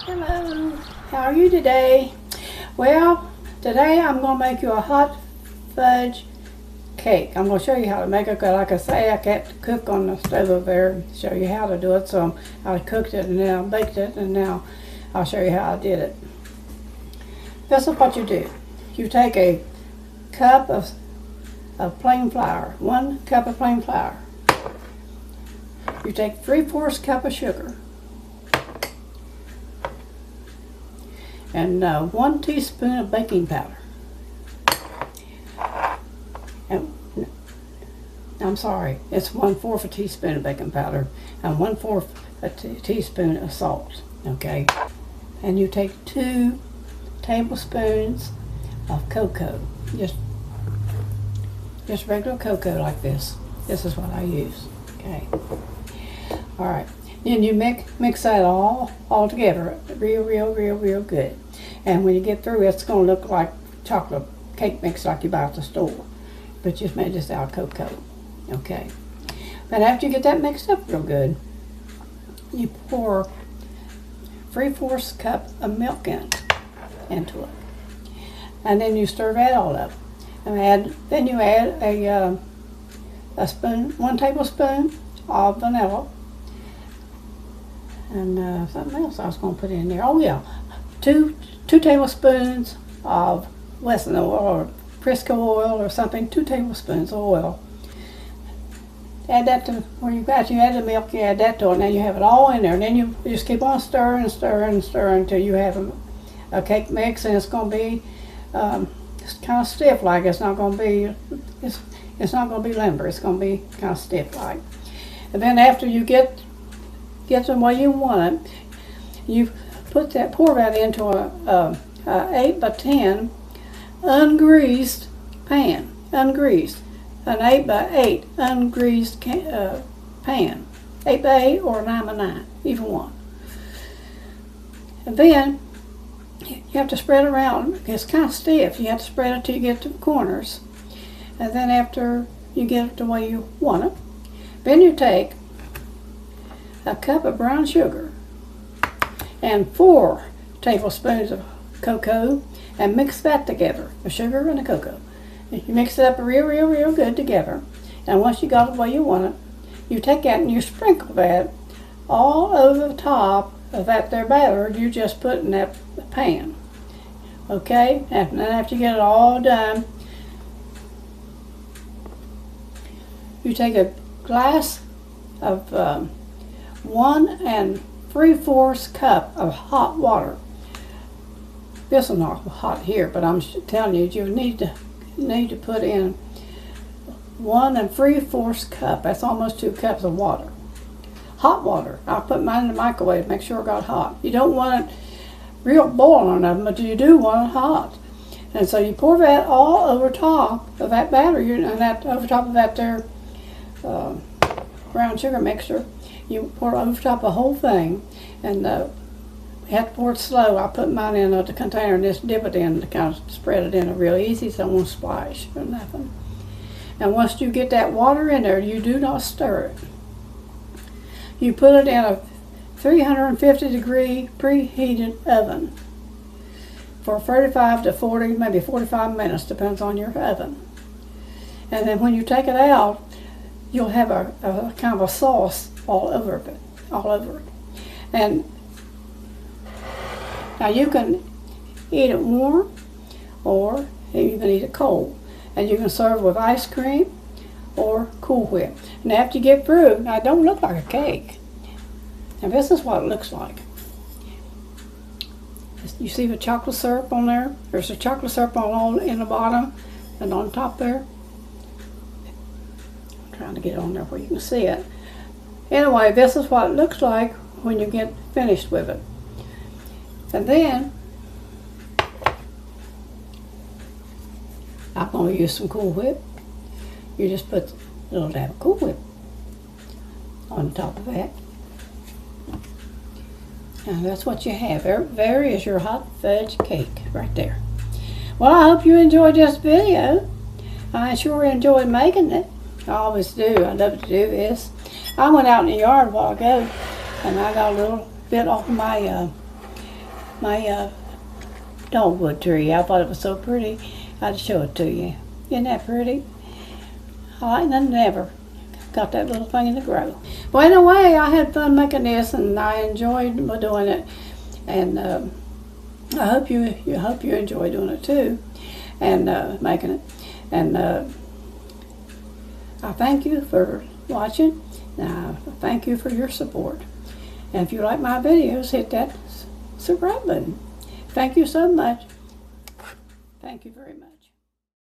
Hello, how are you today? Well, today I'm going to make you a hot fudge cake. I'm going to show you how to make it. Like I say, I can't cook on the stove over there and show you how to do it. So I cooked it and now baked it, and now I'll show you how I did it. This is what you do. You take a cup of plain flour, 1 cup of plain flour. You take 3/4 cup of sugar. And 1 teaspoon of baking powder. And I'm sorry, it's 1/4 a teaspoon of baking powder and 1/4 a teaspoon of salt. Okay, and you take 2 tablespoons of cocoa, just regular cocoa like this. This is what I use. Okay, all right. Then you mix that all together real good. And when you get through, it's going to look like chocolate cake mix like you buy at the store. But you made this out of cocoa. Okay. But after you get that mixed up real good, you pour 3/4 cup of milk into it. And then you stir that all up. And then you add a spoon, 1 tablespoon of vanilla. And something else I was going to put in there. Oh yeah, 2 tablespoons of Wesson oil or Crisco oil or something. 2 tablespoons of oil. Add that to where you got. You add the milk. You add that to it. Now you have it all in there. And then you just keep on stirring until you have a cake mix, and it's going to be it's kind of stiff. Like it's not going to be it's not going to be limber. It's going to be kind of stiff like. And then after you get the way you want it, you pour that into a 8 by 10 ungreased pan, an 8 by 8 ungreased pan, 8 by 8 or 9 by 9, either one. And then you have to spread it around. It's kind of stiff. You have to spread it till you get to the corners. And then after you get it the way you want it, then you take a cup of brown sugar and 4 tablespoons of cocoa and mix that together, the sugar and the cocoa. You mix it up real good together. And once you got it the way you want it, you take that and you sprinkle that all over the top of that there batter you just put in that pan. Okay, and then after you get it all done, you take a glass of 1 3/4 cup of hot water. This is not hot here, but I'm telling you, you need to put in 1 3/4 cup. That's almost 2 cups of water. Hot water. I put mine in the microwave to make sure it got hot. You don't want it real boiling on it, but you do want it hot. And so you pour that all over top of that batter, and that over top of that there brown sugar mixture. You pour it over top of the whole thing, and you have to pour it slow. I put mine in the container and just dip it in to kind of spread it in real easy so it won't splash or nothing. And once you get that water in there, you do not stir it. You put it in a 350 degree preheated oven for 35 to 40, maybe 45 minutes, depends on your oven. And then when you take it out, you'll have a kind of a sauce all over it. And now you can eat it warm, or you can eat it cold. And you can serve with ice cream or Cool Whip. And after you get through, now it don't look like a cake. Now this is what it looks like. You see the chocolate syrup on there? There's a chocolate syrup in the bottom and on top there. I'm trying to get it on there where you can see it. Anyway, this is what it looks like when you get finished with it. And then I'm going to use some Cool Whip. You just put a little dab of Cool Whip on top of that. And that's what you have. There is your hot fudge cake right there. Well, I hope you enjoyed this video. I sure enjoyed making it. I always do. I love to do this. I went out in the yard a while ago, and I got a little bit off of my dogwood tree. I thought it was so pretty. I'd show it to you. Isn't that pretty? I like nothing ever. Got that little thing to grow. Well, anyway, I had fun making this, and I enjoyed doing it. And I hope you enjoy doing it too, and making it. And I thank you for watching. I thank you for your support. And if you like my videos, hit that subscribe button. Thank you so much. Thank you very much.